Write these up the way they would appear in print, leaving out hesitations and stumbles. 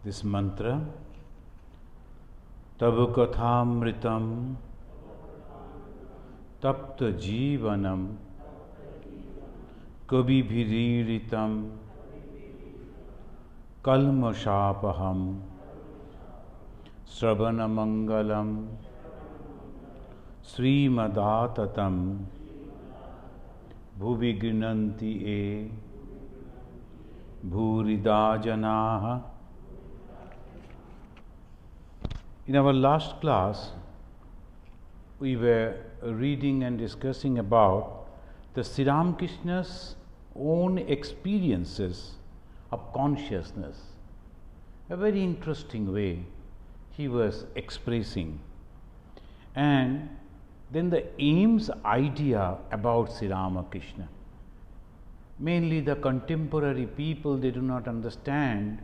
this mantra, Tabu Kathamritam Tapta Jivanam Kabibhiriritam Kalmashapaham Sravana Mangalam Srimadaatatam Bhuvignanti e Bhuridajanaha. In our last class, we were reading and discussing about the Sri Ramakrishna's own experiences of consciousness. A very interesting way he was expressing. And then the aims idea about Sri Ramakrishna. Mainly the contemporary people, they do not understand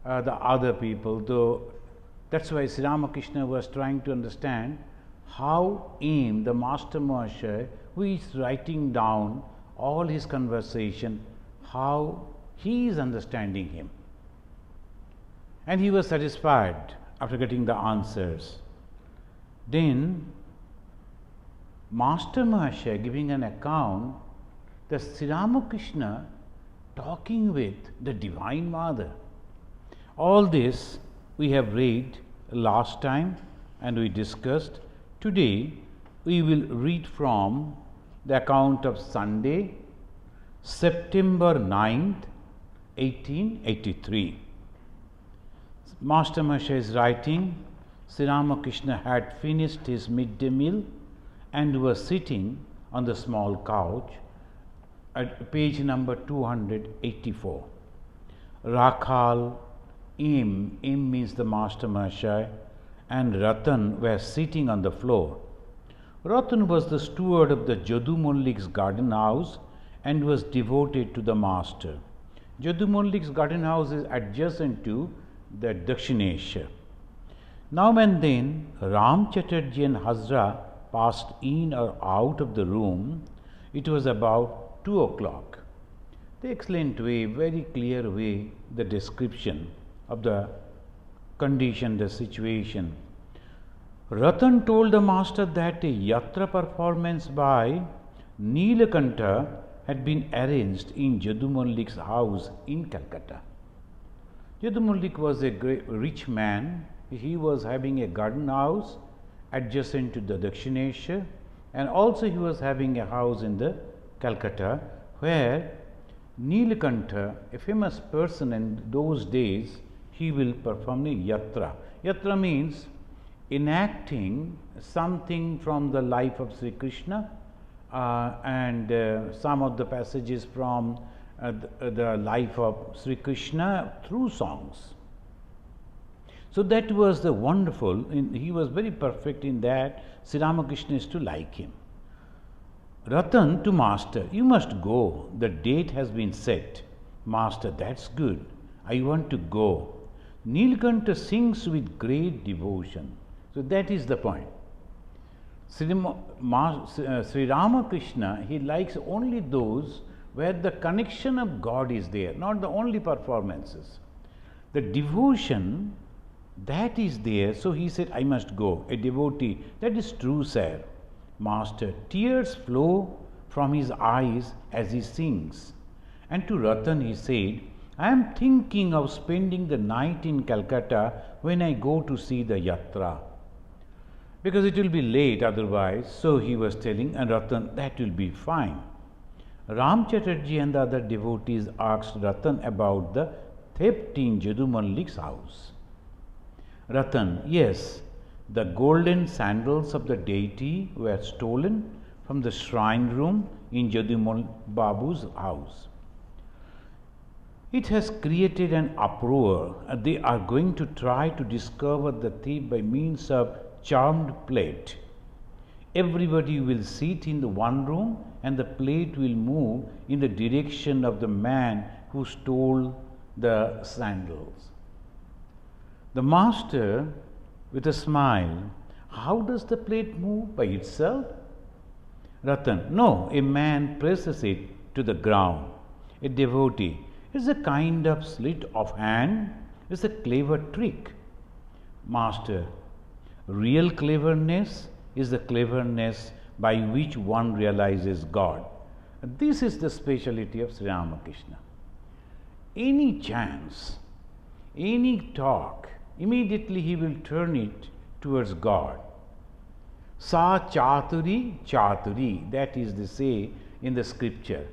the other people, though that's why Sri Ramakrishna was trying to understand how the Master Mahashaya, who is writing down all his conversation, how he is understanding him. And he was satisfied after getting the answers. Then Master Mahashaya giving an account that Sri Ramakrishna talking with the Divine Mother. All this we have read last time and we discussed. Today we will read from the account of Sunday, September 9th, 1883. Master Mahashaya is writing, Sri Ramakrishna had finished his midday meal and was sitting on the small couch at page number 284. Rakhal, M means the Master Mahashaya, and Ratan were sitting on the floor. Ratan was the steward of the Jadu Mollik's garden house and was devoted to the Master. Jadu Mollik's garden house is adjacent to the Dakshinesha. Now and then Ram Chatterjee and Hazra passed in or out of the room. It was about 2 o'clock. They explained way, very clear way, the description of the condition, the situation. Ratan told the Master that a yatra performance by Nilakanta had been arranged in Jadu Mollik's house in Calcutta. Jadu Mollik was a great, rich man. He was having a garden house adjacent to the Dakshinesha, and also he was having a house in the Calcutta, where Nilakanta, a famous person in those days, he will perform a yatra. Yatra means enacting something from the life of Sri Krishna and some of the passages from the life of Sri Krishna through songs. So that was the wonderful, he was very perfect in that. Sri Ramakrishna is to like him. Ratan to Master, you must go, the date has been set. Master, that's good, I want to go. Nilakanta sings with great devotion. So that is the point. Sri Ramakrishna, he likes only those where the connection of God is there, not the only performances. The devotion, that is there, so he said, I must go, a devotee. That is true, sir. Master, tears flow from his eyes as he sings. And to Ratan he said, I am thinking of spending the night in Calcutta when I go to see the yatra, because it will be late otherwise. So he was telling, and Ratan, that will be fine. Ram Chatterjee and the other devotees asked Ratan about the theft in Jadu Mollik's house. Ratan, yes, the golden sandals of the deity were stolen from the shrine room in Jadu Babu's house. It has created an uproar. They are going to try to discover the thief by means of charmed plate. Everybody will sit in the one room and the plate will move in the direction of the man who stole the sandals. The Master, with a smile, how does the plate move by itself? Ratan, no, a man presses it to the ground. A devotee is a kind of slit of hand It's a clever trick, Master. Real cleverness is the cleverness by which one realizes God. This is the speciality of Sri Ramakrishna. Any chance, any talk, immediately he will turn it towards God. Sa chaturi chaturi, that is the say in the scripture.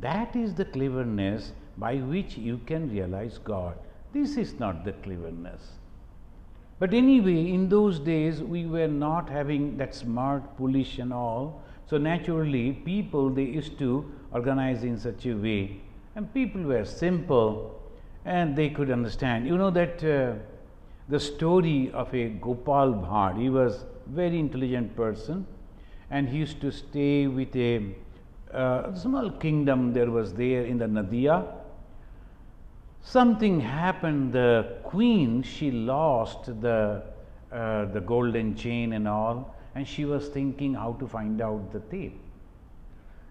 That is the cleverness by which you can realize God. This is not the cleverness. But anyway, in those days we were not having that smart police and all. So naturally people, they used to organize in such a way, and people were simple and they could understand. You know that the story of a Gopal Bhatt. He was very intelligent person, and he used to stay with a small kingdom there was there in the Nadia. Something happened, the queen, she lost the golden chain and all, and she was thinking how to find out the thief.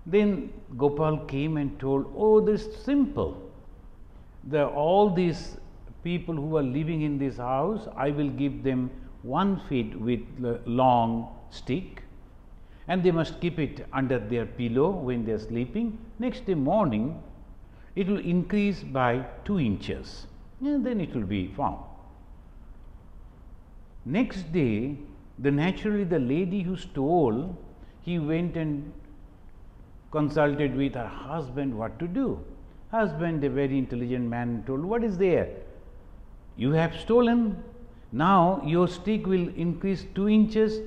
Then Gopal came and told, oh, this is simple. All these people who are living in this house, I will give them 1 feet with long stick, and they must keep it under their pillow when they are sleeping. Next day morning, it will increase by 2 inches, and then it will be found. Next day, naturally the lady who stole, he went and consulted with her husband what to do. Husband, a very intelligent man, told, what is there? You have stolen. Now your stick will increase 2 inches,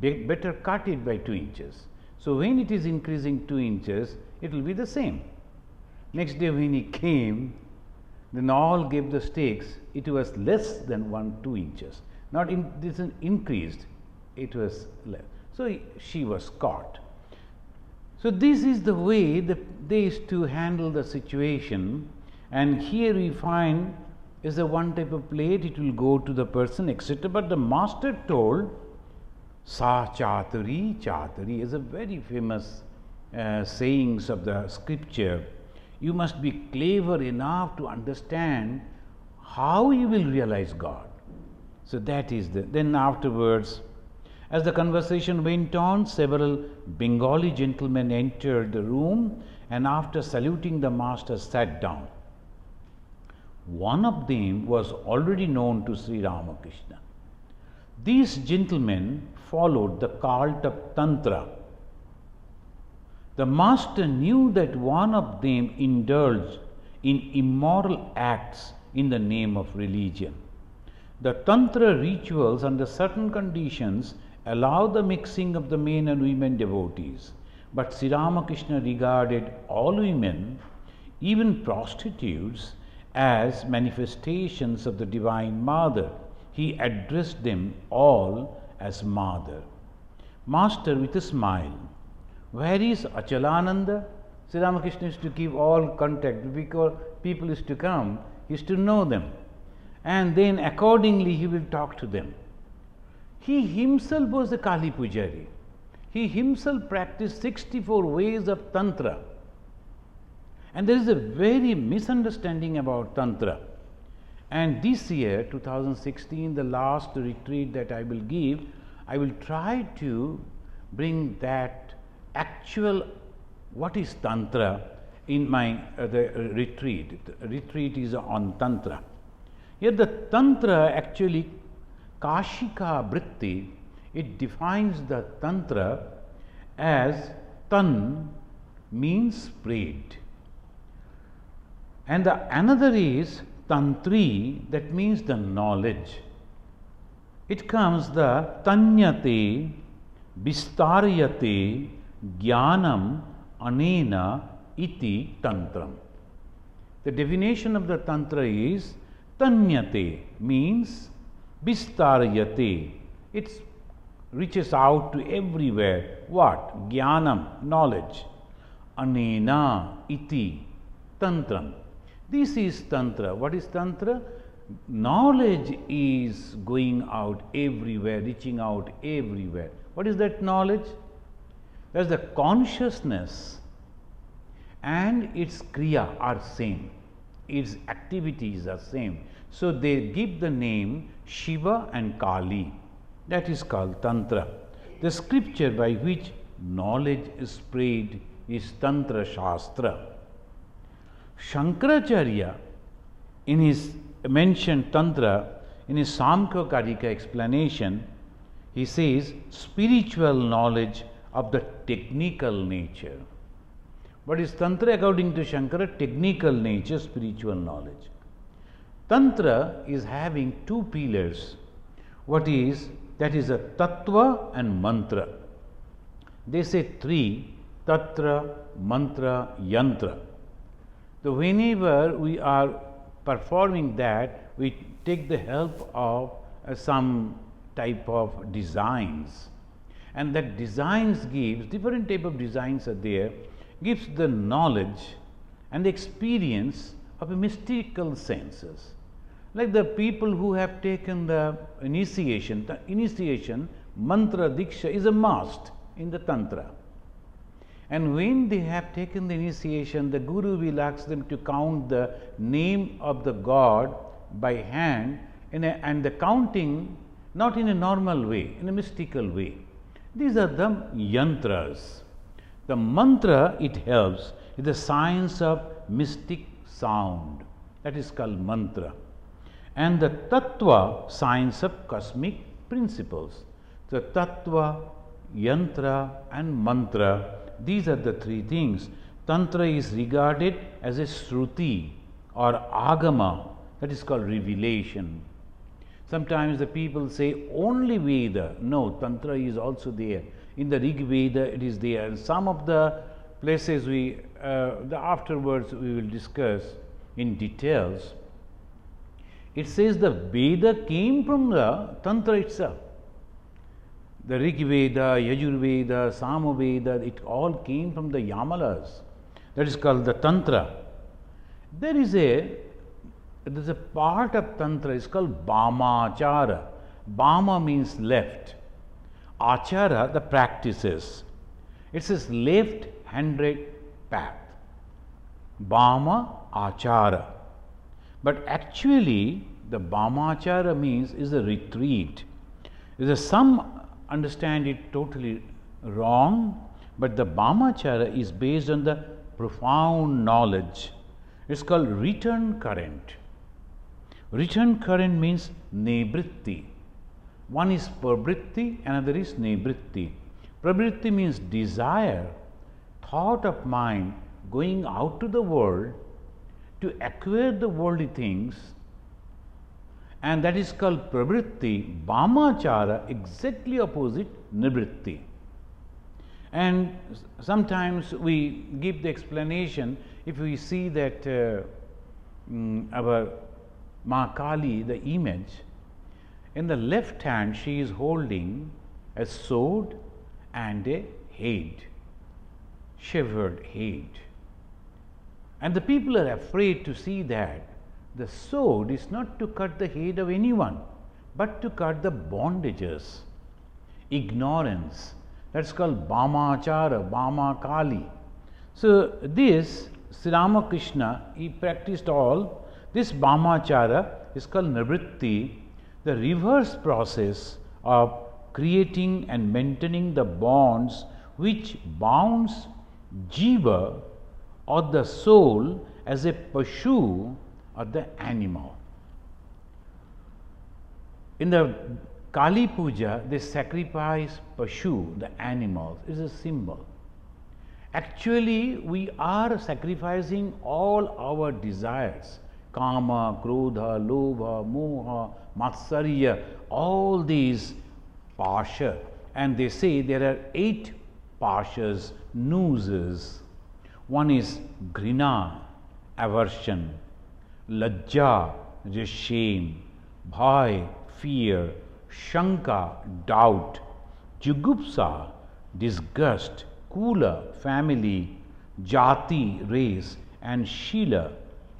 better cut it by 2 inches. So when it is increasing 2 inches, it will be the same. Next day when he came, then all gave the sticks, it was less than 2 inches. Not this increased, it was less. So she was caught. So this is the way that they used to handle the situation, and here we find is the one type of plate, it will go to the person, etc. But the master told, Sa chaturi chaturi is a very famous sayings of the scripture. You must be clever enough to understand how you will realize God. So that is then afterwards, as the conversation went on, several Bengali gentlemen entered the room, and after saluting the master sat down. One of them was already known to Sri Ramakrishna. These gentlemen followed the cult of Tantra. The master knew that one of them indulged in immoral acts in the name of religion. The Tantra rituals under certain conditions allow the mixing of the men and women devotees, but Sri Ramakrishna regarded all women, even prostitutes, as manifestations of the Divine Mother. He addressed them all as Mother. Master, with a smile, where is Achalananda? Sri Ramakrishna used to keep all contact, because people used to come, he used to know them, and then accordingly he will talk to them. He himself was a Kali Pujari. He himself practiced 64 ways of Tantra. And there is a very misunderstanding about Tantra. And this year, 2016, the last retreat that I will give, I will try to bring that actual what is Tantra in my the retreat. The retreat is on Tantra. Here the Tantra actually, Kashika Vritti, it defines the Tantra as Tan means spread. And another is Tantri, that means the knowledge. It comes the Tanyate, Vistaryate, Jnanam, Anena, Iti, Tantram. The definition of the Tantra is Tanyate means Vistaryate. It reaches out to everywhere. What? Jnanam, knowledge. Anena, Iti, Tantram. This is Tantra. What is Tantra? Knowledge is going out everywhere, reaching out everywhere. What is that knowledge? That's the consciousness and its kriya are same. its activities are same. So they give the name Shiva and Kali. That is called Tantra. The scripture by which knowledge is spread is Tantra Shastra. Shankaracharya, in his mentioned Tantra, in his Samkhya Karika explanation, he says spiritual knowledge of the technical nature. What is Tantra according to Shankara? Technical nature, spiritual knowledge. Tantra is having two pillars. What is? That is a Tattva and Mantra. They say three: Tatra, Mantra, Yantra. So whenever we are performing that, we take the help of some type of designs, and that designs gives, different type of designs are there, gives the knowledge and the experience of a mystical senses. Like the people who have taken the initiation mantra diksha is a must in the Tantra. And when they have taken the initiation, the Guru will ask them to count the name of the God by hand, and the counting not in a normal way, in a mystical way. These are the yantras. The mantra, it helps, is the science of mystic sound. That is called mantra. And the tattva, science of cosmic principles. So tattva, yantra and mantra, these are the three things. Tantra is regarded as a Shruti or Agama, that is called revelation. Sometimes the people say only Veda. No, Tantra is also there. In the Rig Veda it is there. And some of the places afterwards we will discuss in details. It says the Veda came from the Tantra itself. The Rig Veda, Yajur Veda, Sama Veda, it all came from the Yamalas. That is called the Tantra. There is a part of Tantra, is called Bhamachara. Bhama means left. Achara, the practices. It says left-handed path. Bhama Achara. But actually, the Bhamachara means is a retreat. Some understand it totally wrong, but the Bhamachara is based on the profound knowledge. It's called return current. Return current means nebritti. One is prabritti, another is nebritti. Prabritti means desire, thought of mind going out to the world to acquire the worldly things, and that is called pravritti. Bhamachara, exactly opposite nivritti. And sometimes we give the explanation, if we see that our Ma Kali, the image, in the left hand she is holding a sword and a head, severed head. And the people are afraid to see that the sword is not to cut the head of anyone, but to cut the bondages, ignorance. That's called Bhamachara, Bhama Kali. So this Sri Ramakrishna, he practiced all. This Bhamachara is called Nivritti, the reverse process of creating and maintaining the bonds which bounds jiva or the soul as a pashu or the animal. In the Kali Puja, they sacrifice pashu, the animals, is a symbol. Actually, we are sacrificing all our desires, kama, krodha, lobha, moha, matsarya, all these pasha. And they say there are 8 pashas, nooses. One is grina, aversion, lajja, which is shame, bhai, fear, shanka, doubt, jugupsa, disgust, kula, family, jati, race, and shila,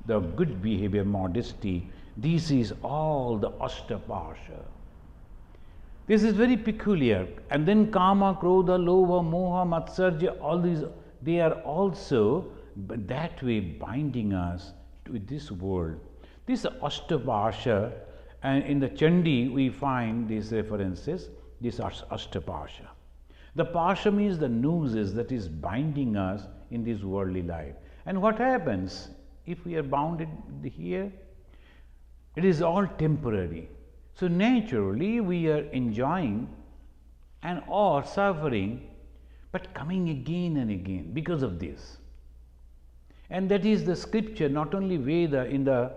the good behavior, modesty. This is all the Ashtapasha. This is very peculiar. And then kama, krodha, lobha, moha, matsarja, all these, they are also that way binding us with this world. This Ashtapasha, and in the Chandi we find these references, this Ashtapasha. The Pasha means the nooses that is binding us in this worldly life. And what happens if we are bounded here? It is all temporary. So naturally we are enjoying and or suffering, but coming again and again because of this. And that is the scripture, not only Veda, in the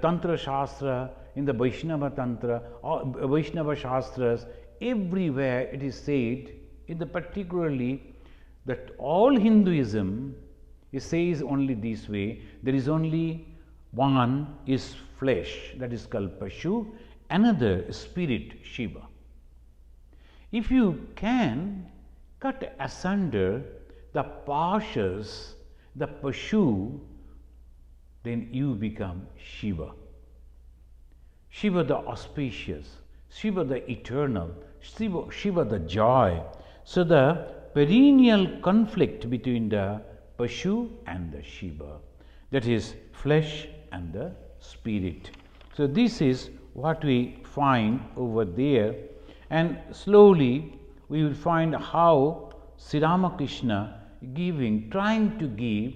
Tantra Shastra, in the Vaishnava Tantra, or Vaishnava Shastras, everywhere it is said, in the particularly that all Hinduism, it says only this way, there is only one is flesh, that is called Pashu, another spirit, Shiva. If you can cut asunder the Pashas, the Pashu, then you become Shiva. Shiva the auspicious, Shiva the eternal, Shiva the joy. So the perennial conflict between the Pashu and the Shiva, that is flesh and the spirit. So this is what we find over there, and slowly we will find how Sri Ramakrishna trying to give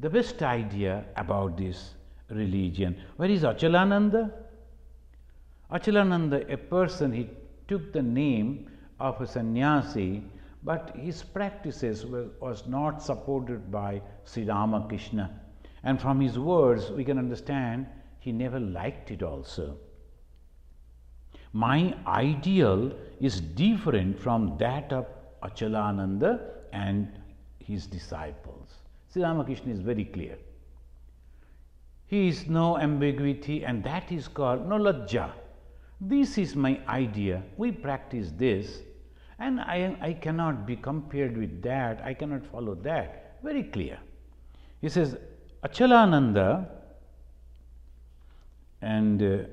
the best idea about this religion. Where is Achalananda? Achalananda, a person, he took the name of a sannyasi, but his practices was not supported by Sri Ramakrishna. And from his words we can understand he never liked it also. My ideal is different from that of Achalananda and his disciples. Sri Ramakrishna is very clear. He is no ambiguity, and that is called no lajja. This is my idea. We practice this, and I cannot be compared with that. I cannot follow that. Very clear. He says, Achalananda and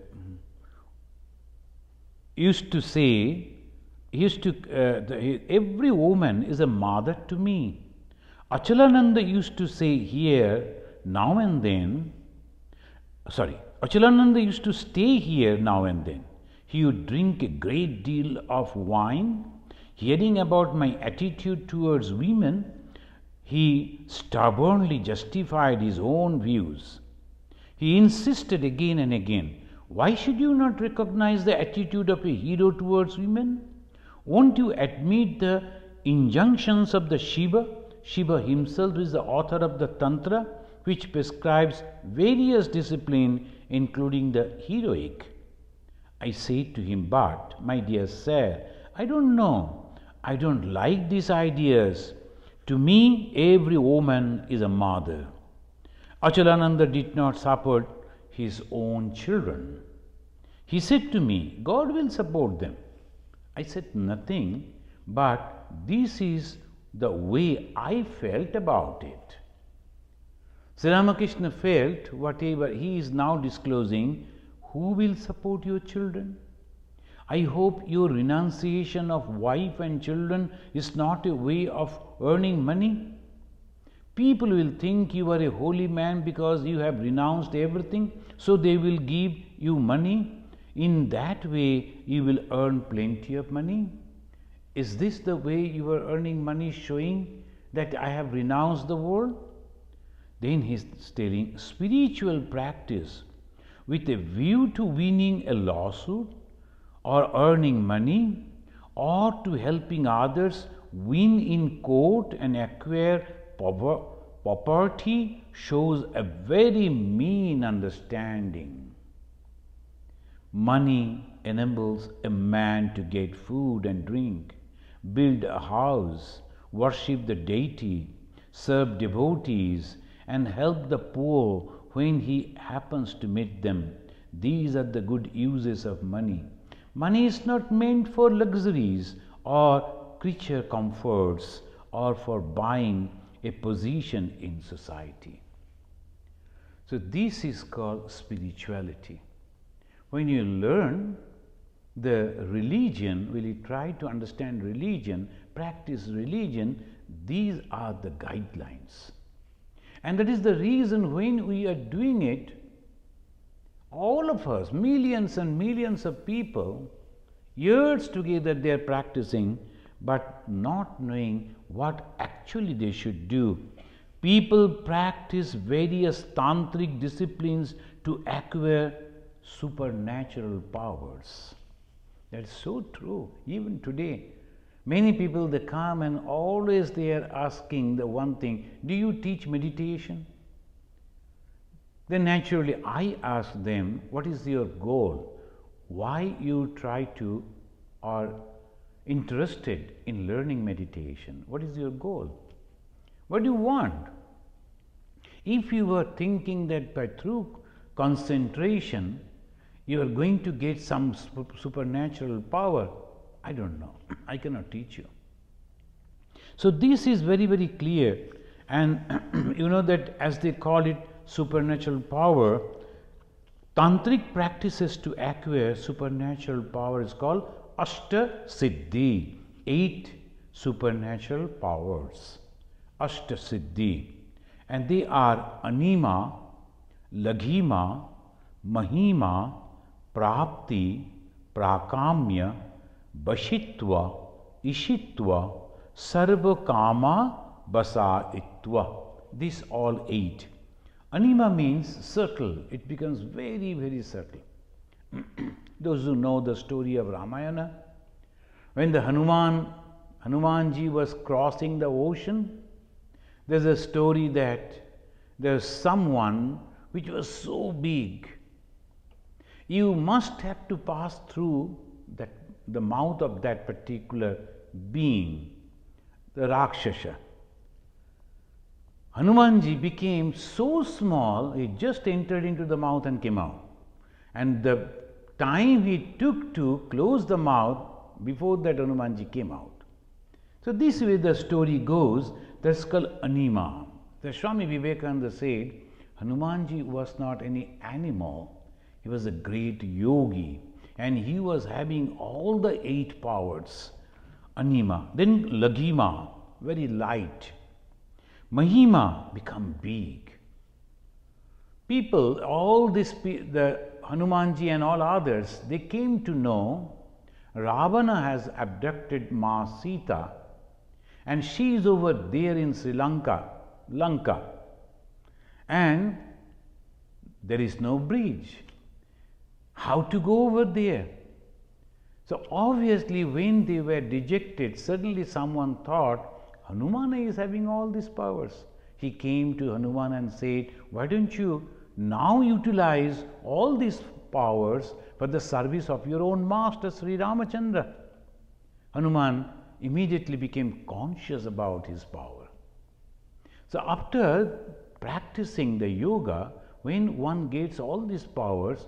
used to say, every woman is a mother to me. Achalananda used to say here now and then, Achalananda used to stay here now and then. He would drink a great deal of wine. Hearing about my attitude towards women, he stubbornly justified his own views. He insisted again and again, why should you not recognize the attitude of a hero towards women? Won't you admit the injunctions of the Shiva? Shiva himself is the author of the Tantra, which prescribes various disciplines, including the heroic. I said to him, but, my dear sir, I don't know. I don't like these ideas. To me, every woman is a mother. Achalananda did not support his own children. He said to me, God will support them. I said nothing, but this is the way I felt about it. Sri Ramakrishna felt whatever he is now disclosing, who will support your children? I hope your renunciation of wife and children is not a way of earning money. People will think you are a holy man because you have renounced everything, so they will give you money. In that way, you will earn plenty of money. Is this the way you are earning money, showing that I have renounced the world? Then he is telling spiritual practice with a view to winning a lawsuit or earning money or to helping others win in court and acquire property shows a very mean understanding. Money enables a man to get food and drink, build a house, worship the deity, serve devotees, and help the poor when he happens to meet them. These are the good uses of money. Money is not meant for luxuries or creature comforts or for buying a position in society. So this is called spirituality. When you learn the religion, when you try to understand religion, practice religion, these are the guidelines. And that is the reason when we are doing it, all of us, millions and millions of people, years together they are practicing, but not knowing what actually they should do. People practice various tantric disciplines to acquire supernatural powers. That's so true. Even today, many people, they come and always they are asking the one thing, do you teach meditation? Then naturally I ask them, what is your goal? Why you try to or interested in learning meditation? What is your goal? What do you want? If you were thinking that by through concentration you are going to get some supernatural power, I don't know. I cannot teach you. So this is very, very clear. And you know that as they call it supernatural power, tantric practices to acquire supernatural power is called Ashta Siddhi, 8 supernatural powers. Ashta Siddhi. And they are Anima, Laghima, Mahima, Prapti, Prakamya, Bashitva, Ishitva, Sarvakama, Basaitva. These all 8. Anima means subtle. It becomes very, very subtle. Those who know the story of Ramayana, when the Hanumanji was crossing the ocean, there's a story that there's someone which was so big. You must have to pass through the mouth of that particular being, the Rakshasa. Hanumanji became so small, he just entered into the mouth and came out. And the time he took to close the mouth, before that Hanumanji came out. So this way the story goes, that's called Anima. The Swami Vivekananda said, Hanumanji was not any animal, he was a great yogi, and he was having all the 8 powers. Anima. Then Laghima, very light. Mahima, become big. People, all this, the Hanumanji and all others, they came to know Ravana has abducted Ma Sita, and she is over there in Sri Lanka, and there is no bridge. How to go over there? So obviously when they were dejected, suddenly someone thought, Hanumana is having all these powers. He came to Hanuman and said, why don't you now utilize all these powers for the service of your own master Sri Ramachandra? Hanuman immediately became conscious about his power. So after practicing the yoga, when one gets all these powers,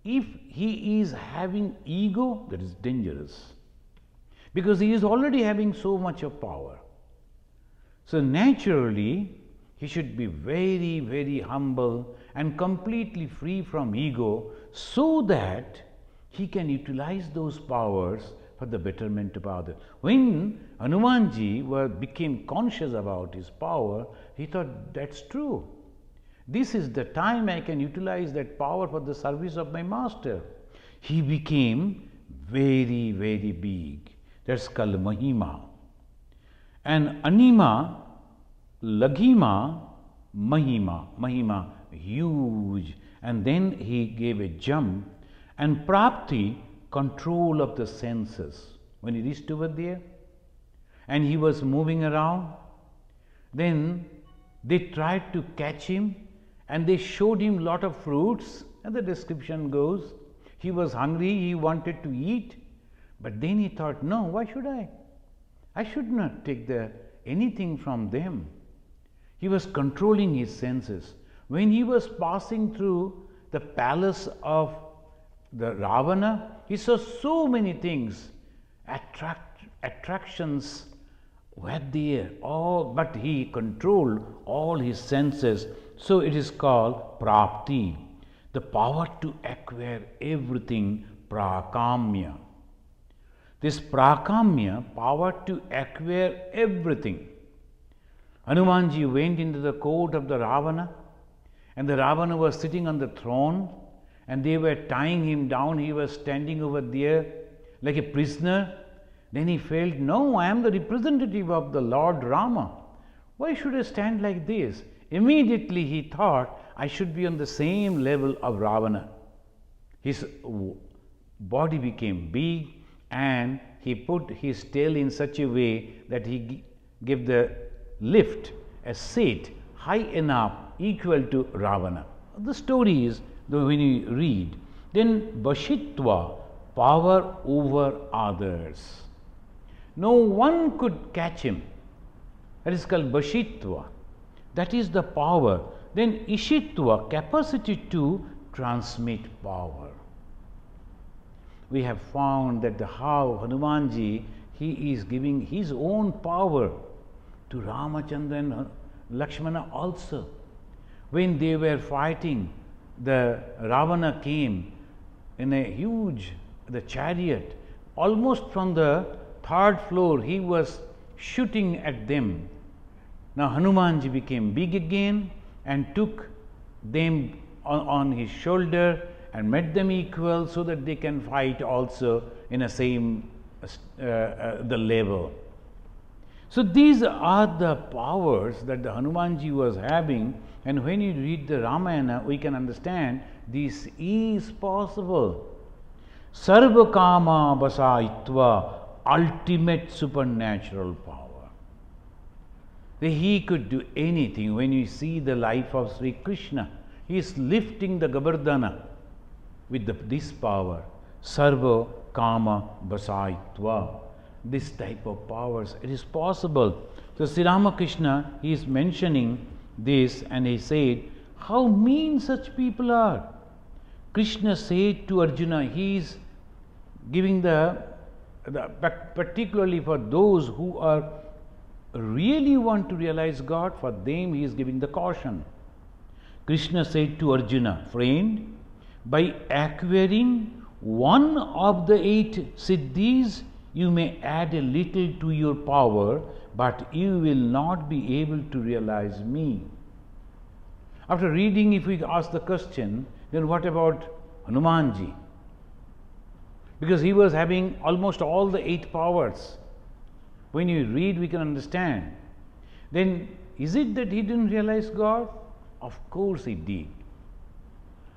if he is having ego, that is dangerous, because he is already having so much of power. So naturally, he should be very, very humble and completely free from ego, so that he can utilize those powers for the betterment of others. When Hanumanji became conscious about his power, he thought, that's true. This is the time I can utilize that power for the service of my master. He became very, very big. That's called Mahima. And Anima, Laghima, Mahima. Mahima, huge. And then he gave a jump. And Prapti, control of the senses. When he reached over there, and he was moving around, then they tried to catch him, and they showed him lot of fruits, and the description goes, he was hungry, he wanted to eat, but then he thought, no, why should I? I should not take anything from them. He was controlling his senses. When he was passing through the palace of the Ravana, he saw so many things, attractions were there, but he controlled all his senses. So it is called Prapti, the power to acquire everything, Prakamya. This Prakamya, power to acquire everything. Hanumanji went into the court of the Ravana, and the Ravana was sitting on the throne, and they were tying him down. He was standing over there like a prisoner. Then he felt, no, I am the representative of the Lord Rama. Why should I stand like this? Immediately he thought, I should be on the same level of Ravana. His body became big, and he put his tail in such a way that he gave the lift, a seat high enough, equal to Ravana. The story is, when you read, then Bashitva, power over others. No one could catch him. That is called Bashitva. That is the power. Then Ishitva, capacity to transmit power. We have found that how Hanumanji, he is giving his own power to Ramachandra and Lakshmana also. When they were fighting, the Ravana came in a huge chariot. Almost from the third floor, he was shooting at them. Now Hanumanji became big again and took them on his shoulder and made them equal so that they can fight also in the same the level. So these are the powers that the Hanumanji was having, and when you read the Ramayana, we can understand this is possible. Sarva kama basaitva, ultimate supernatural power. He could do anything. When you see the life of Sri Krishna, he is lifting the Gabardhana with this power. Sarva kama basaitva. This type of powers, it is possible. So Sri Ramakrishna, he is mentioning this, and he said, how mean such people are. Krishna said to Arjuna, he is giving particularly for those who are really want to realize God, for them he is giving the caution. Krishna said to Arjuna, friend, by acquiring one of the 8 siddhis, you may add a little to your power, but you will not be able to realize me. After reading, if we ask the question, then what about Hanumanji? Because he was having almost all the 8 powers. When you read, we can understand. Then is it that he didn't realize God? Of course he did.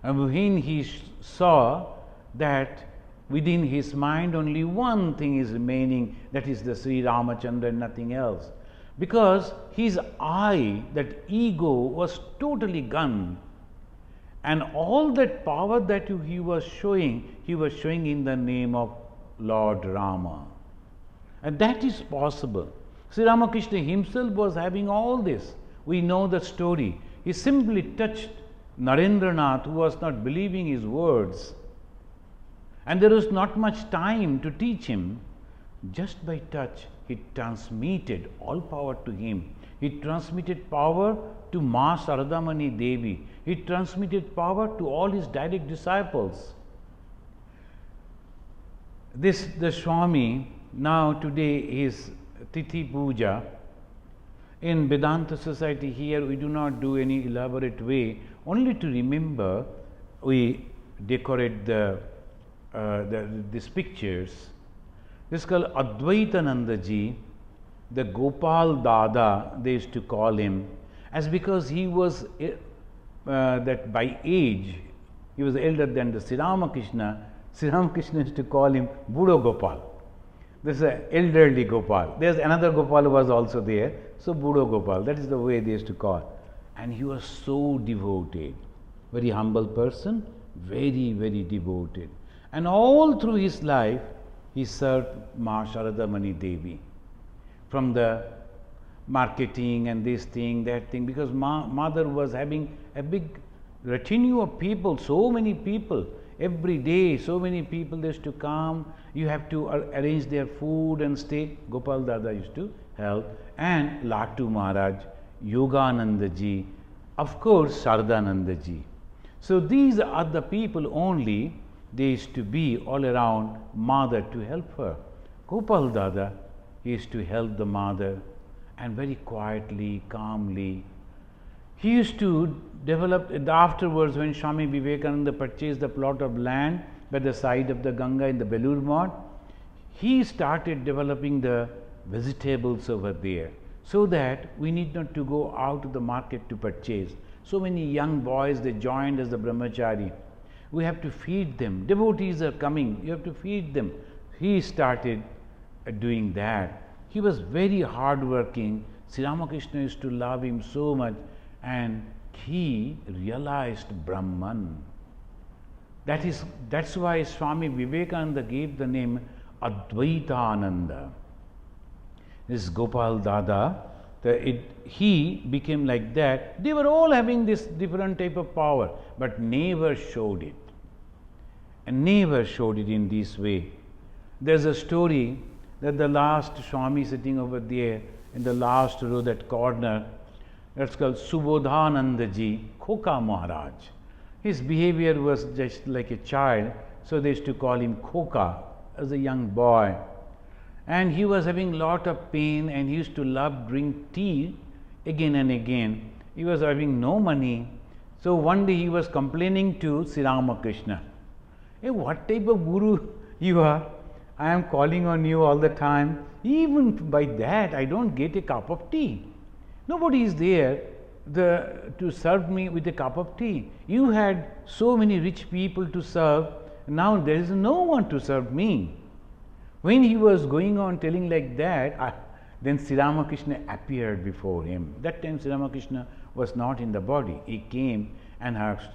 And when he saw that within his mind only one thing is remaining, that is the Sri Ramachandra and nothing else. Because his I, that ego, was totally gone. And all that power that he was showing in the name of Lord Rama. And that is possible. Sri Ramakrishna himself was having all this. We know the story. He simply touched Narendranath, who was not believing his words. And there was not much time to teach him. Just by touch, he transmitted all power to him. He transmitted power to Ma Saradamani Devi. He transmitted power to all his direct disciples. The Swami, now today is Tithi Puja. In Vedanta society here, we do not do any elaborate way. Only to remember, we decorate these pictures. This is called Advaitananda Ji, the Gopal Dada, they used to call him, as because he was that by age, he was elder than the Sri Ramakrishna. Sri Ramakrishna used to call him Budo Gopal. This is an elderly Gopal. There's another Gopal who was also there, so Budo Gopal, that is the way they used to call. And he was so devoted, very humble person, very, very devoted. And all through his life, he served Ma Sharadamani Devi. From the marketing and this thing, that thing, because mother was having a big retinue of people, so many people. Every day, so many people they used to come. You have to arrange their food and stay. Gopal Dada used to help. And Latu Maharaj, Yogananda Ji, of course Saradananda Ji. So these are the people only. They used to be all around mother to help her. Gopal Dada used to help the mother, and very quietly, calmly. He used to develop, afterwards when Swami Vivekananda purchased the plot of land by the side of the Ganga in the Belur Math, he started developing the vegetables over there, so that we need not to go out to the market to purchase. So many young boys, they joined as the brahmachari. We have to feed them. Devotees are coming, you have to feed them. He started doing that. He was very hardworking. Sri Ramakrishna used to love him so much, and he realized Brahman. That's why Swami Vivekananda gave the name Advaitananda. This Gopal Dada, he became like that. They were all having this different type of power, but never showed it. And never showed it in this way. There's a story that the last Swami sitting over there in the last row, that corner, that's called Subodhananda Ji, Khoka Maharaj. His behavior was just like a child, so they used to call him Khoka as a young boy. And he was having lot of pain, and he used to love drink tea again and again. He was having no money. So one day he was complaining to Sri Ramakrishna, "Hey, what type of guru you are? I am calling on you all the time. Even by that, I don't get a cup of tea. Nobody is there to serve me with a cup of tea. You had so many rich people to serve, now there is no one to serve me." When he was going on telling like that, then Sri Ramakrishna appeared before him. That time Sri Ramakrishna was not in the body. He came and asked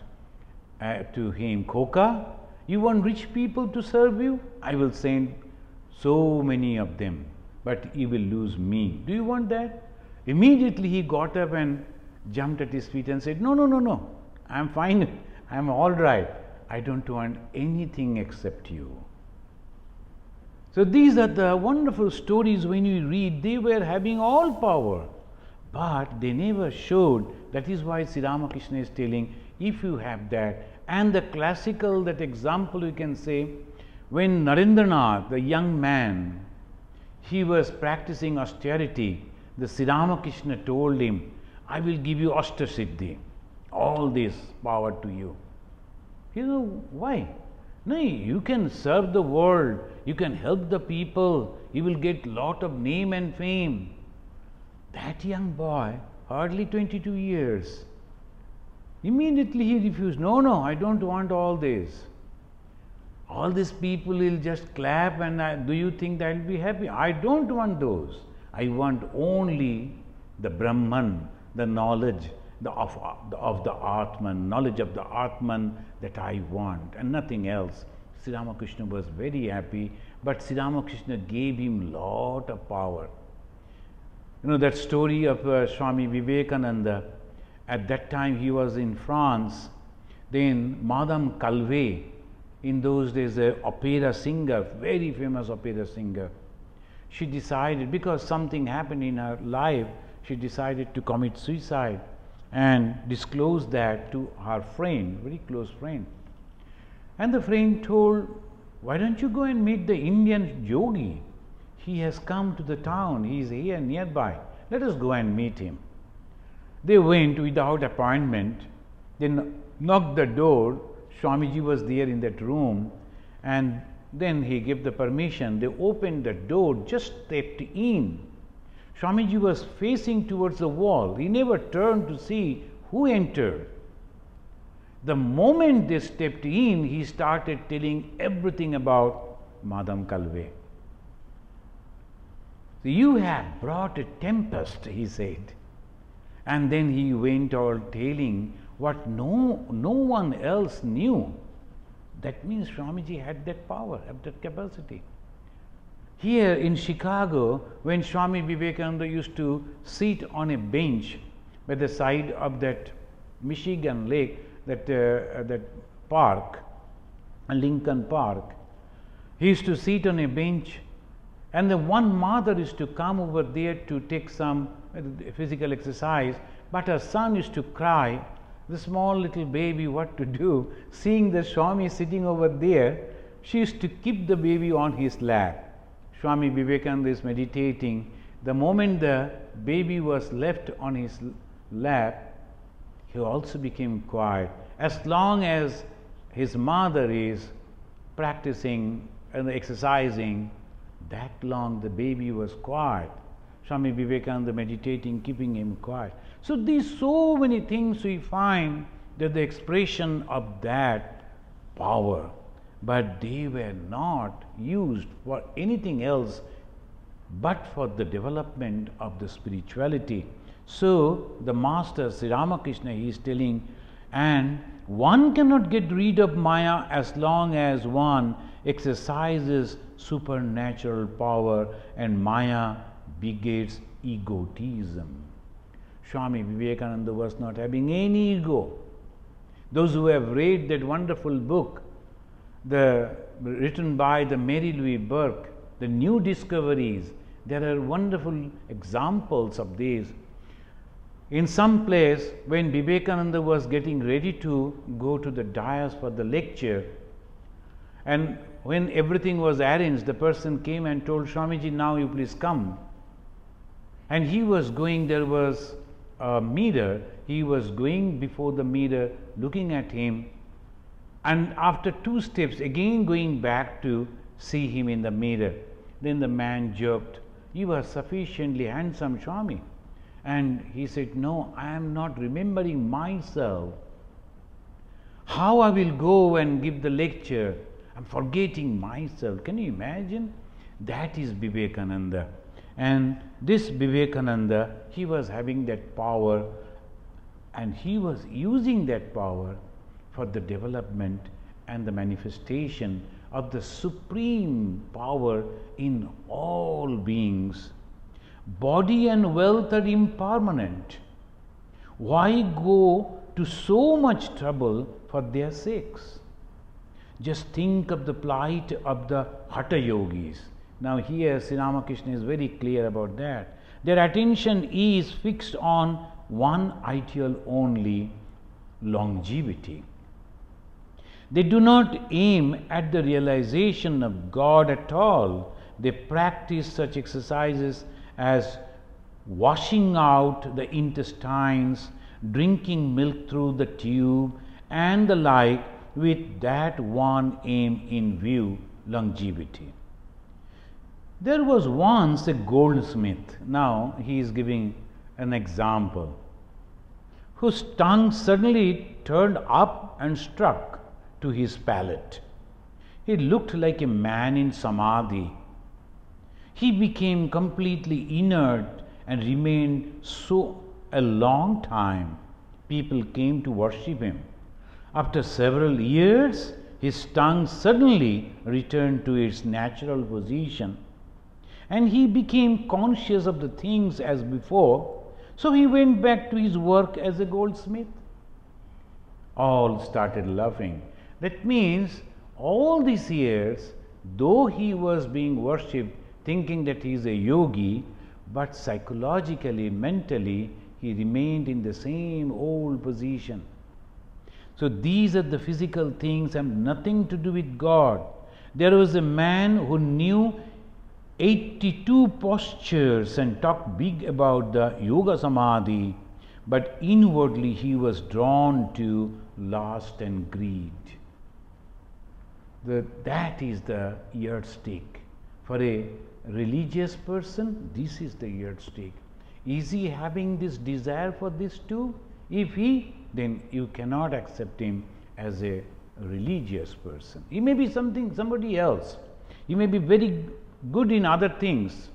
to him, "Khoka, you want rich people to serve you? I will send so many of them, but you will lose me. Do you want that?" Immediately he got up and jumped at his feet and said, "No, no, no, no. I am fine. I am all right. I don't want anything except you." So these are the wonderful stories when you read. They were having all power, but they never showed. That is why Sri Ramakrishna is telling, if you have that. And the classical, that example we can say, when Narendranath, the young man, he was practicing austerity, the Sri Ramakrishna told him, "I will give you Ashtasiddhi, all this power to you." You know why? No, you can serve the world, you can help the people, you will get lot of name and fame. That young boy, hardly 22 years, immediately he refused. "No, no, I don't want all this. All these people will just clap, and do you think that I will be happy? I don't want those. I want only the Brahman, the knowledge of the Atman, knowledge of the Atman, that I want, and nothing else." Sri Ramakrishna was very happy, but Sri Ramakrishna gave him lot of power. You know that story of Swami Vivekananda. At that time he was in France. Then Madame Calvé, in those days an opera singer, very famous opera singer, she decided, because something happened in her life, she decided to commit suicide and disclose that to her friend, very close friend. And the friend told, "Why don't you go and meet the Indian yogi? He has come to the town, he is here nearby. Let us go and meet him." They went without appointment. They knocked the door. Swamiji was there in that room, and then he gave the permission. They opened the door, just stepped in. Swamiji was facing towards the wall. He never turned to see who entered. The moment they stepped in, he started telling everything about Madame Calvé. "You have brought a tempest," he said. And then he went on telling what no one else knew. That means Swamiji had that power, had that capacity. Here in Chicago, when Swami Vivekananda used to sit on a bench by the side of that Michigan Lake, that park, Lincoln Park, he used to sit on a bench, and the one mother used to come over there to take some physical exercise, but her son used to cry. The small little baby, what to do? Seeing the Swami sitting over there, she used to keep the baby on his lap. Swami Vivekananda is meditating. The moment the baby was left on his lap, he also became quiet. As long as his mother is practicing and exercising, that long the baby was quiet. Swami Vivekananda meditating, keeping him quiet. So these so many things we find that the expression of that power, but they were not used for anything else but for the development of the spirituality. So the Master Sri Ramakrishna, he is telling, and one cannot get rid of Maya as long as one exercises supernatural power, and Maya begets egotism. Swami Vivekananda was not having any ego. Those who have read that wonderful book, written by the Mary Louise Burke, The New Discoveries, there are wonderful examples of these. In some place, when Vivekananda was getting ready to go to the dais for the lecture, and when everything was arranged, the person came and told Swamiji, now you please come. And he was going, there was a mirror, he was going before the mirror, looking at him, and after 2 steps, again going back to see him in the mirror. Then the man joked, you are sufficiently handsome, Swami. And he said, no, I am not remembering myself. How I will go and give the lecture? I am forgetting myself. Can you imagine? That is Vivekananda. And this Vivekananda, he was having that power, and he was using that power for the development and the manifestation of the supreme power in all beings. Body and wealth are impermanent. Why go to so much trouble for their sakes? Just think of the plight of the Hatha Yogis. Now here Sri Ramakrishna is very clear about that. Their attention is fixed on one ideal only, longevity. They do not aim at the realization of God at all. They practice such exercises as washing out the intestines, drinking milk through the tube, and the like, with that one aim in view, longevity. There was once a goldsmith, now he is giving an example, whose tongue suddenly turned up and struck to his palate. He looked like a man in samadhi. He became completely inert and remained so a long time. People came to worship him. After several years, his tongue suddenly returned to its natural position, and he became conscious of the things as before. So he went back to his work as a goldsmith. All started laughing. That means all these years, though he was being worshipped, thinking that he is a yogi, but psychologically, mentally, he remained in the same old position. So these are the physical things, have nothing to do with God. There was a man who knew 82 postures and talked big about the yoga samadhi, but inwardly he was drawn to lust and greed. That is the yardstick. For a religious person, this is the yardstick. Is he having this desire for this too? If he, then you cannot accept him as a religious person. He may be somebody else. He may be very good in other things,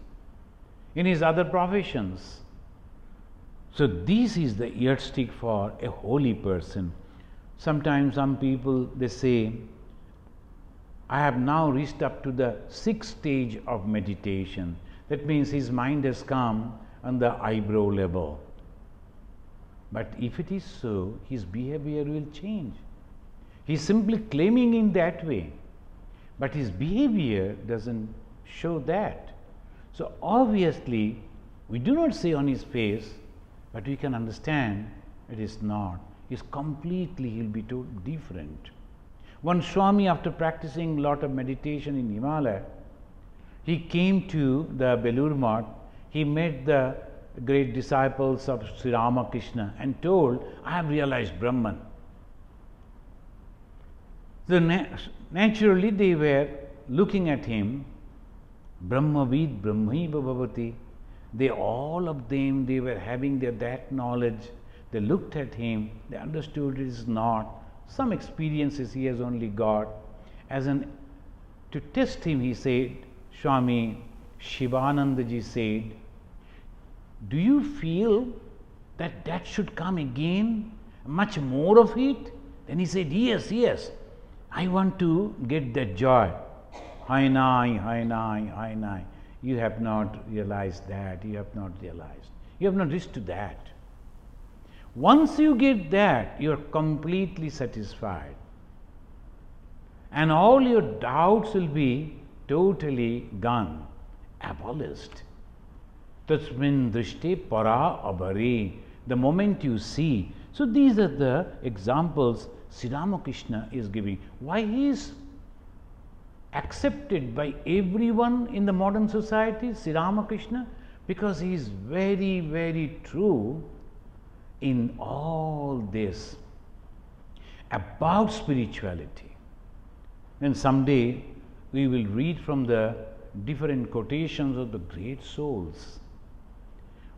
in his other professions. So this is the yardstick for a holy person. Sometimes some people, they say, I have now reached up to the 6th stage of meditation. That means his mind has come on the eyebrow level. But if it is so, his behavior will change. He is simply claiming in that way, but his behavior doesn't show that. So obviously, we do not say on his face, but we can understand it is not. He is completely, he will be totally different. One Swami, after practicing a lot of meditation in Himalaya, he came to the Belur Math. he met the great disciples of Sri Ramakrishna and told, I have realized Brahman. So naturally they were looking at him, Brahmavid Brahmaiva Bhavati. They all of them, they were having that knowledge. They looked at him, they understood it is not. Some experiences he has only got. To test him, he said, Swami Shivanandaji said, do you feel that should come again, much more of it? Then he said, yes, I want to get that joy. Hainai. You have not realized that, you have not reached to that. Once you get that, you are completely satisfied. And all your doubts will be totally gone, abolished. Tasmin drishte para abhare. The moment you see. So these are the examples Sri Ramakrishna is giving. Why he is accepted by everyone in the modern society, Sri Ramakrishna? Because he is very, very true in all this about spirituality. And someday we will read from the different quotations of the great souls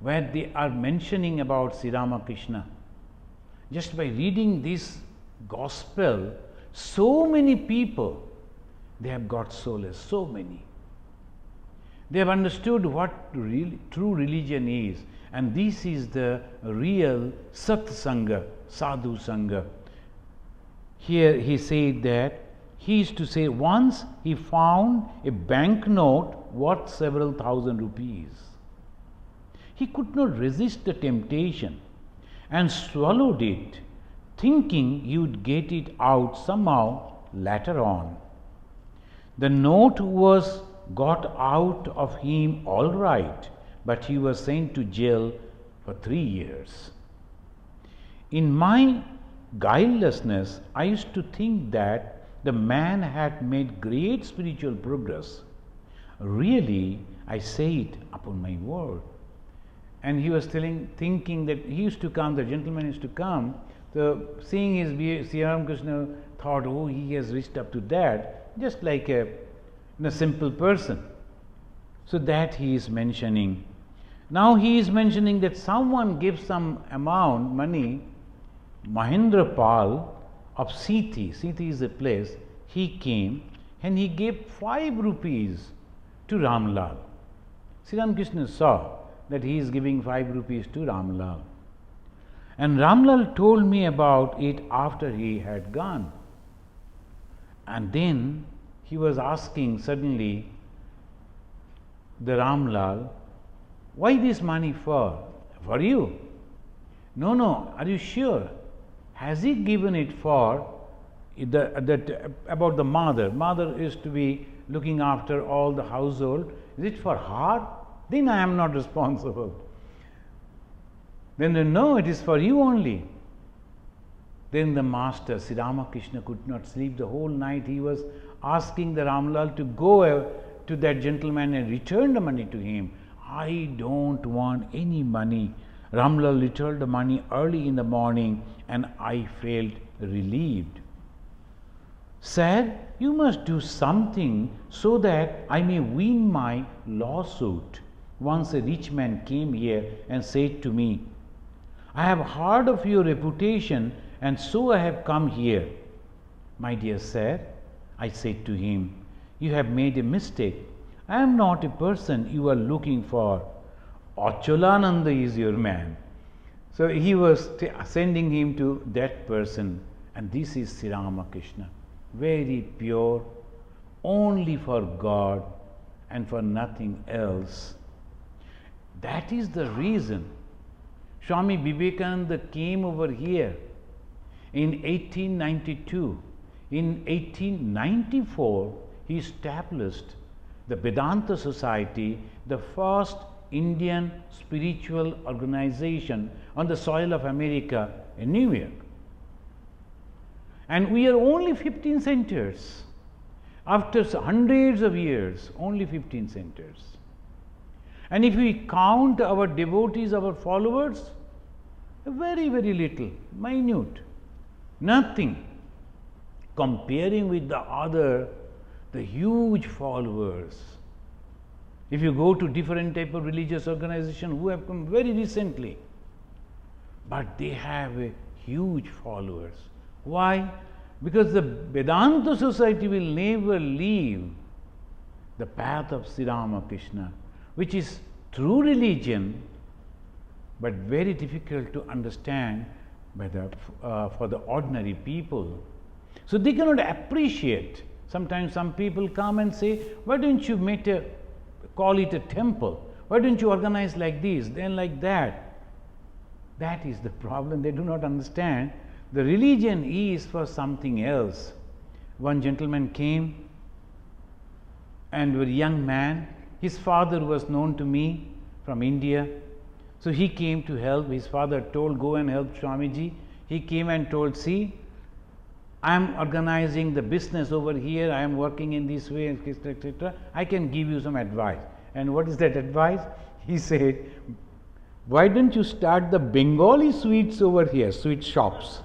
where they are mentioning about Sri Ramakrishna. Just by reading this gospel, so many people, they have got solace, so many. They have understood what true religion is, and this is the real satsanga, sadhu sangha. Here he said that he used to say once he found a banknote worth several thousand rupees. He could not resist the temptation and swallowed it, thinking he would get it out somehow later on. The note was got out of him all right, but he was sent to jail for 3 years. In my guilelessness, I used to think that the man had made great spiritual progress. Really, I say it upon my word. And he was thinking that he used to come, the gentleman used to come. So seeing his behavior, Sri Ramakrishna thought, oh, he has reached up to that, just like a simple person. So that he is mentioning. Now he is mentioning that someone gives some amount, money, Mahendra Pal of Siti is a place, he came and he gave 5 rupees to Ramlal. Sri Ramakrishna saw that he is giving 5 rupees to Ramlal. And Ramlal told me about it after he had gone. And then he was asking suddenly the Ramlal, why this money for? For you? No, are you sure? Has he given it for about the mother? Mother is to be looking after all the household. Is it for her? Then I am not responsible. Then no, it is for you only. Then the master, Sri Ramakrishna, could not sleep the whole night. He was asking the Ramlal to go to that gentleman and return the money to him. I don't want any money. Ramlal returned the money early in the morning and I felt relieved. Sir, you must do something so that I may win my lawsuit. Once a rich man came here and said to me, I have heard of your reputation and so I have come here. My dear sir, I said to him, you have made a mistake. I am not a person you are looking for. Achalananda is your man. So he was sending him to that person, and this is Sri Ramakrishna, very pure, only for God and for nothing else. That is the reason Swami Vivekananda came over here in 1892. In 1894, he established the Vedanta Society, the first Indian spiritual organization on the soil of America in New York. And we are only 15 centers. After hundreds of years, only 15 centers. And if we count our devotees, our followers, very, very little, minute, nothing, comparing with the huge followers. If you go to different type of religious organizations who have come very recently, but they have a huge followers. Why? Because the Vedanta society will never leave the path of Sri Ramakrishna, which is true religion, but very difficult to understand by for the ordinary people. So they cannot appreciate. Sometimes some people come and say, why don't you call it a temple? Why don't you organize like this, then like that? That is the problem. They do not understand. The religion is for something else. One gentleman came, and a young man, his father was known to me from India. So he came to help. His father told, go and help Swamiji. He came and told, see, I am organizing the business over here, I am working in this way, etc., etc. I can give you some advice. And what is that advice? He said, why don't you start the Bengali sweets over here, sweet shops?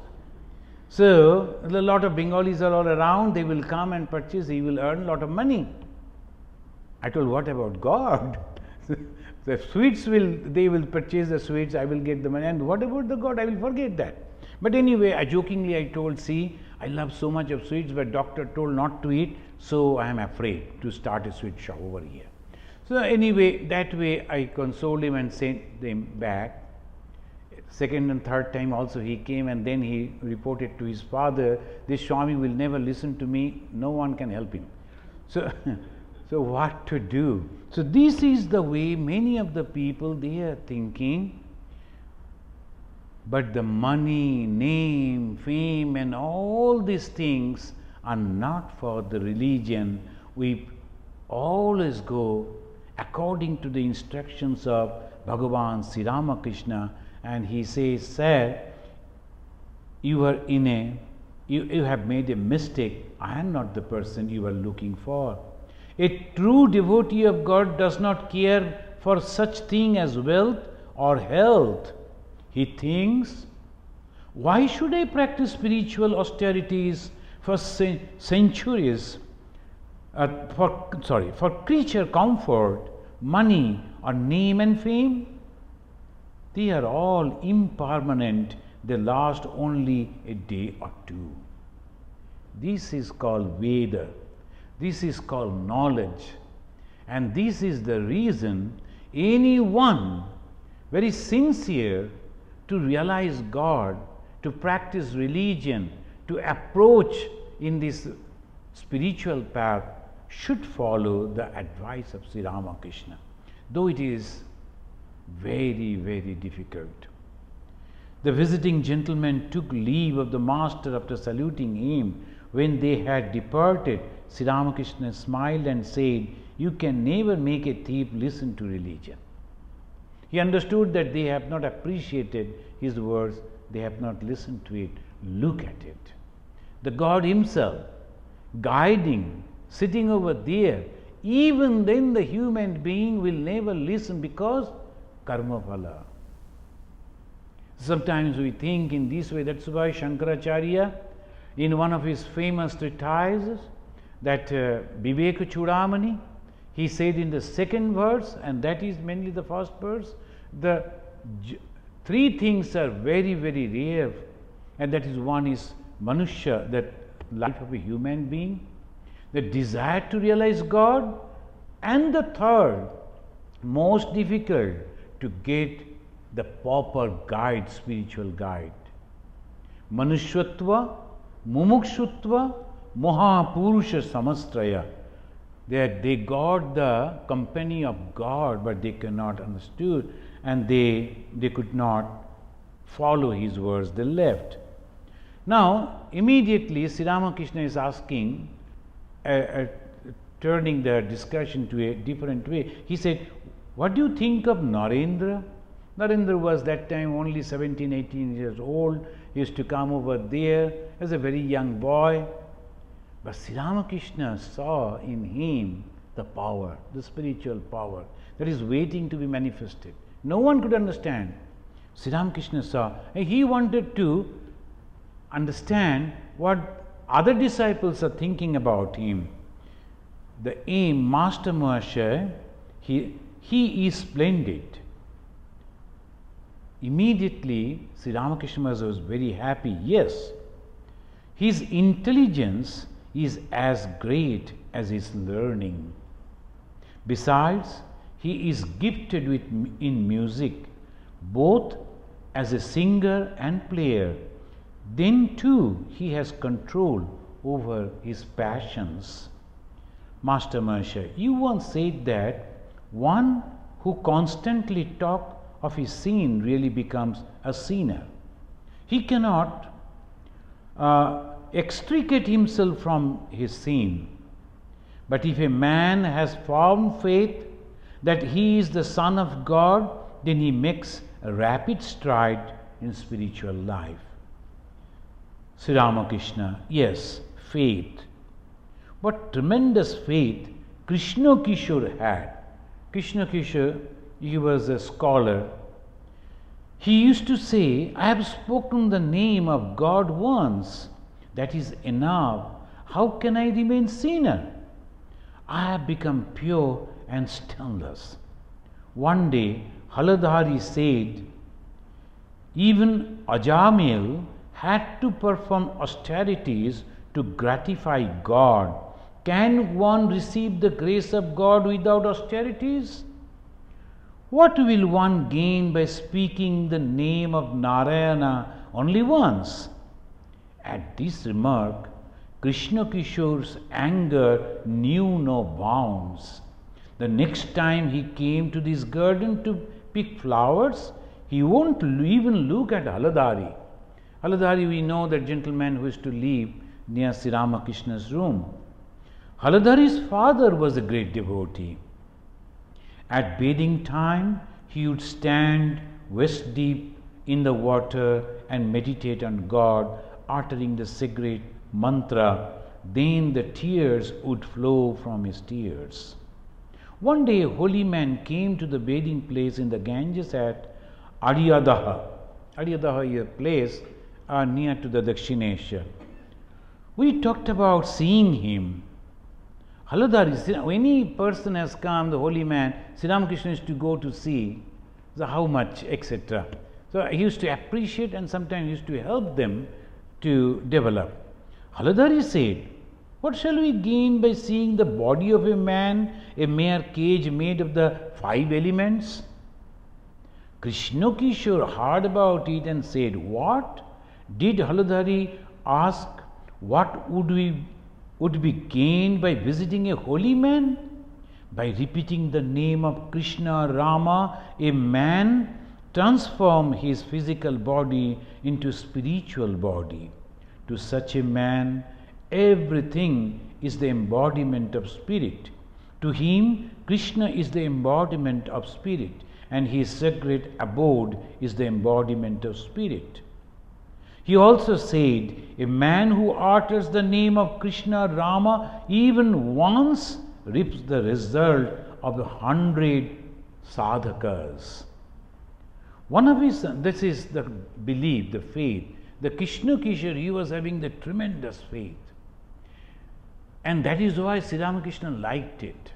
So, a lot of Bengalis are all around, they will come and purchase, he will earn a lot of money. I told, what about God? The sweets they will purchase the sweets, I will get the money. And what about the God? I will forget that. But anyway, I told, see, I love so much of sweets, but doctor told not to eat, so I am afraid to start a sweet shop over here. So anyway, that way I consoled him and sent him back. Second and third time also he came, and then he reported to his father, this Swami will never listen to me, no one can help him. So, so what to do? So this is the way many of the people, they are thinking, but the money, name, fame and all these things are not for the religion. We always go according to the instructions of Bhagavan Sri Ramakrishna, and he says, sir, you have made a mistake. I am not the person you are looking for. A true devotee of God does not care for such thing as wealth or health. He thinks, why should I practice spiritual austerities for centuries, for creature comfort, money or name and fame? They are all impermanent, they last only a day or two. This is called Veda, this is called knowledge, and this is the reason anyone very sincere to realize God, to practice religion, to approach in this spiritual path should follow the advice of Sri Ramakrishna, though it is very, very difficult. The visiting gentleman took leave of the master after saluting him. When they had departed, Sri Ramakrishna smiled and said, you can never make a thief listen to religion. He understood that they have not appreciated his words, they have not listened to it. Look at it. The God himself guiding, sitting over there, even then the human being will never listen because karma phala. Sometimes we think in this way. That's why Shankaracharya, in one of his famous treatises, that Viveka he said in the second verse, and that is mainly the first verse, the three things are very, very rare, and that is, one is Manushya, that life of a human being, the desire to realize God, and the third, most difficult, to get the proper guide, spiritual guide. Manushyattva, Mumukshutva, Mahapurusha Samastraya. They got the company of God, but they cannot understood, and they could not follow his words, they left. Now, immediately Sri Ramakrishna is asking, turning the discussion to a different way. He said, what do you think of Narendra? Narendra was that time only 17, 18 years old. He used to come over there as a very young boy. But Sri Ramakrishna saw in him the power, the spiritual power that is waiting to be manifested. No one could understand. Sri Ramakrishna saw, and he wanted to understand what other disciples are thinking about him. The aim, Master Mahashaya, he is splendid. Immediately, Sri Ramakrishna Maharaj was very happy. Yes, his intelligence is as great as his learning. Besides, he is gifted in music, both as a singer and player. Then too, he has control over his passions. Master Mahashaya, you once said that one who constantly talks of his sin really becomes a sinner. He cannot extricate himself from his sin. But if a man has found faith that he is the Son of God, then he makes a rapid stride in spiritual life. Sri Ramakrishna, yes, faith. What tremendous faith Krishna Kishore had. Krishna Kishore, he was a scholar. He used to say, I have spoken the name of God once. That is enough. How can I remain sinner? I have become pure and stainless. One day, Haladhari said, even Ajamil had to perform austerities to gratify God. Can one receive the grace of God without austerities? What will one gain by speaking the name of Narayana only once? At this remark, Krishna Kishore's anger knew no bounds. The next time he came to this garden to pick flowers, he won't even look at Haladhari. Haladhari, we know that gentleman who used to live near Sri Ramakrishna's room. Haladhari's father was a great devotee. At bathing time, he would stand waist deep in the water and meditate on God, uttering the sacred mantra. Then the tears would flow from his tears. One day, a holy man came to the bathing place in the Ganges at Aryadaha. Aryadaha is a place near to the Dakshinesha. We talked about seeing him. Haladhari, any person has come, the holy man, Sri Ramakrishna used to go to see how much, etc. So he used to appreciate and sometimes used to help them to develop. Haladhari said, what shall we gain by seeing the body of a man, a mere cage made of the 5 elements? Krishna Kishore heard about it and said, what? Did Haladhari ask what would be gained by visiting a holy man? By repeating the name of Krishna, Rama, a man transforms his physical body into spiritual body. To such a man, everything is the embodiment of spirit. To him, Krishna is the embodiment of spirit, and his sacred abode is the embodiment of spirit. He also said, a man who utters the name of Krishna, Rama, even once reaps the result of 100 sadhakas. One of his, this is the belief, the faith. The Krishna Kishore, he was having the tremendous faith. And that is why Sri Ramakrishna liked it.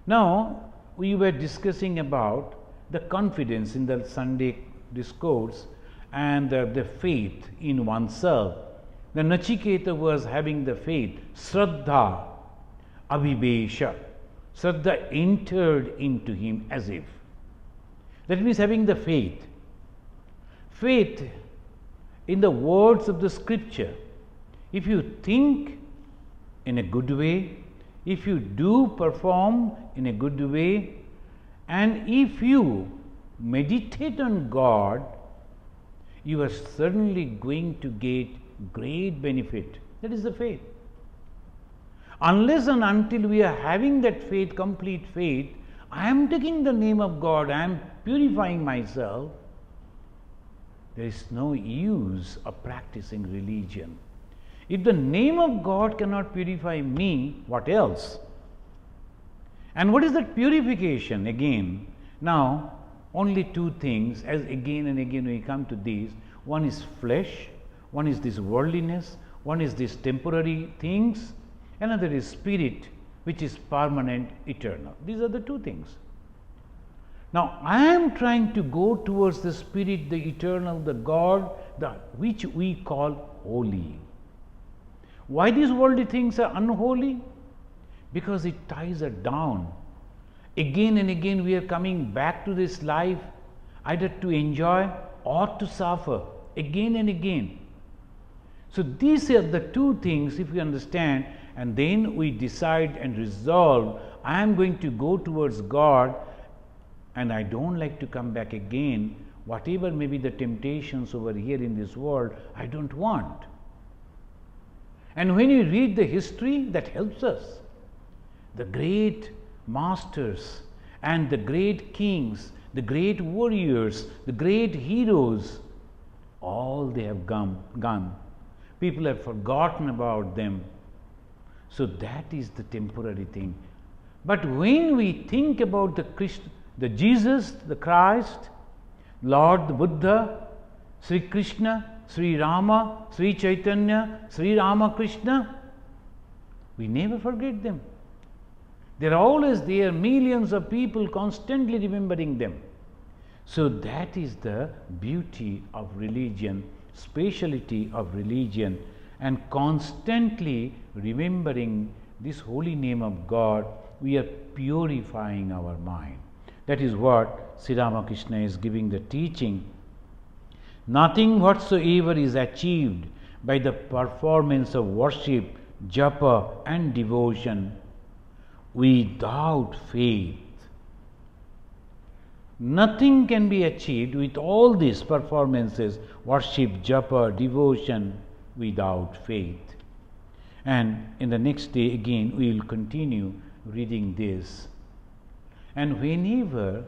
Now, we were discussing about the confidence in the Sunday discourse and the faith in oneself. The Nachiketa was having the faith, Shraddha, Abhivesha. Shraddha entered into him as if. That means having the faith. Faith in the words of the scripture. If you think in a good way, if you do perform in a good way, and if you meditate on God, you are certainly going to get great benefit. That is the faith. Unless and until we are having that faith, complete faith, I am taking the name of God, I am purifying myself, there is no use of practicing religion. If the name of God cannot purify me, what else? And what is that purification again? Now, only two things, as again and again we come to these. One is flesh, one is this worldliness, one is these temporary things, another is spirit, which is permanent, eternal. These are the two things. Now, I am trying to go towards the spirit, the eternal, the God, which we call holy. Why these worldly things are unholy? Because it ties us down. Again and again we are coming back to this life, either to enjoy or to suffer, again and again. So these are the two things, if we understand, and then we decide and resolve, I am going to go towards God and I don't like to come back again. Whatever may be the temptations over here in this world, I don't want. And when you read the history, that helps us. The great masters and the great kings, the great warriors, the great heroes, all they have gone. People have forgotten about them. So that is the temporary thing. But when we think about the Jesus, the Christ, Lord, the Buddha, Sri Krishna, Sri Rama, Sri Chaitanya, Sri Ramakrishna, we never forget them. They are always there, millions of people constantly remembering them. So that is the beauty of religion, speciality of religion, and constantly remembering this holy name of God, we are purifying our mind. That is what Sri Ramakrishna is giving the teaching. Nothing whatsoever is achieved by the performance of worship, japa and devotion without faith. Nothing can be achieved with all these performances, worship, japa, devotion, without faith. And in the next day again we will continue reading this. And whenever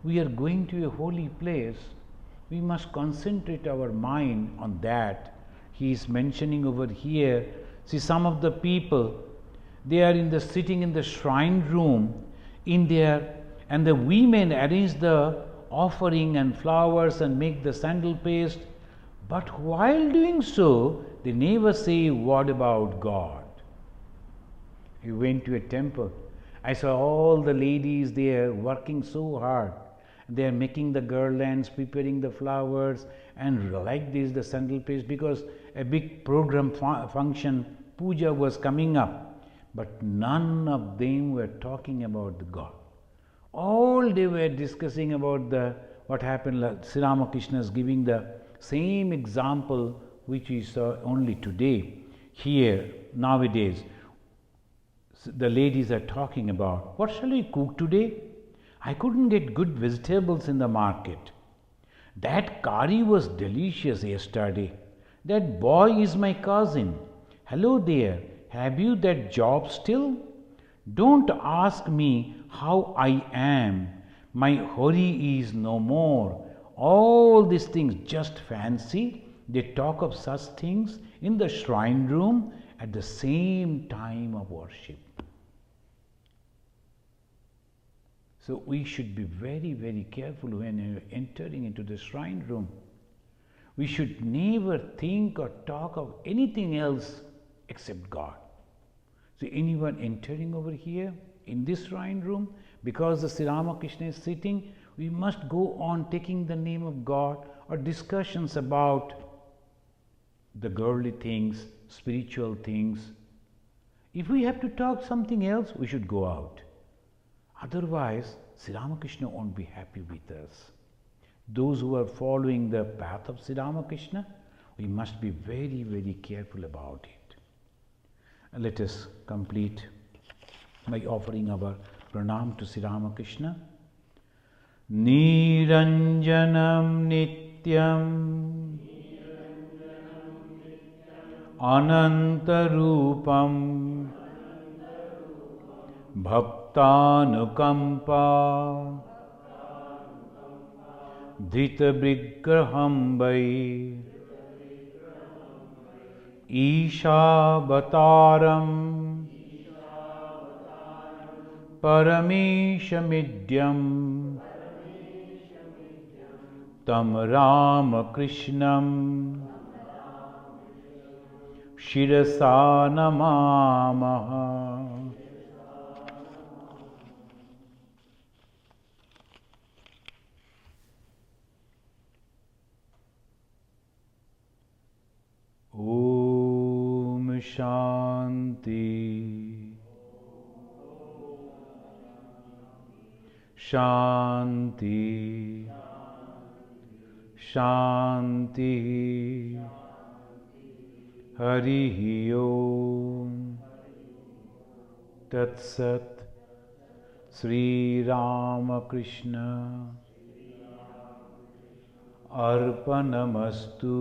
we are going to a holy place, we must concentrate our mind on that. He is mentioning over here, see, some of the people, they are sitting in the shrine room in there, and the women arrange the offering and flowers and make the sandal paste. But while doing so, they never say a word about God. We went to a temple. I saw all the ladies there working so hard. They are making the garlands, preparing the flowers, and like this, the sandal paste, because a big program function, puja was coming up. But none of them were talking about the God. All they were discussing about what happened. Sri Ramakrishna is giving the same example which we saw only today. Here, nowadays, the ladies are talking about, what shall we cook today? I couldn't get good vegetables in the market. That curry was delicious yesterday. That boy is my cousin. Hello there, have you that job still? Don't ask me how I am. My hurry is no more. All these things, just fancy. They talk of such things in the shrine room at the same time of worship. So we should be very, very careful when entering into the shrine room. We should never think or talk of anything else except God. So anyone entering over here in this shrine room, because the Sri Ramakrishna is sitting, we must go on taking the name of God, or discussions about the girly things, spiritual things. If we have to talk something else, we should go out. Otherwise, Sri Ramakrishna won't be happy with us. Those who are following the path of Sri Ramakrishna, we must be very, very careful about it. Let us complete by offering our pranam to Sri Ramakrishna. Niranjanam Nityam Anantarupam Bhaktanukampa Dhitavigraham Vai Ishavataram Parameshamidyam Tam Ramakrishnam Shirasa Namamaha. Om Shanti Shanti Shanti Harihi Om Tat Sat. Sri Ramakrishna Arpanamastu.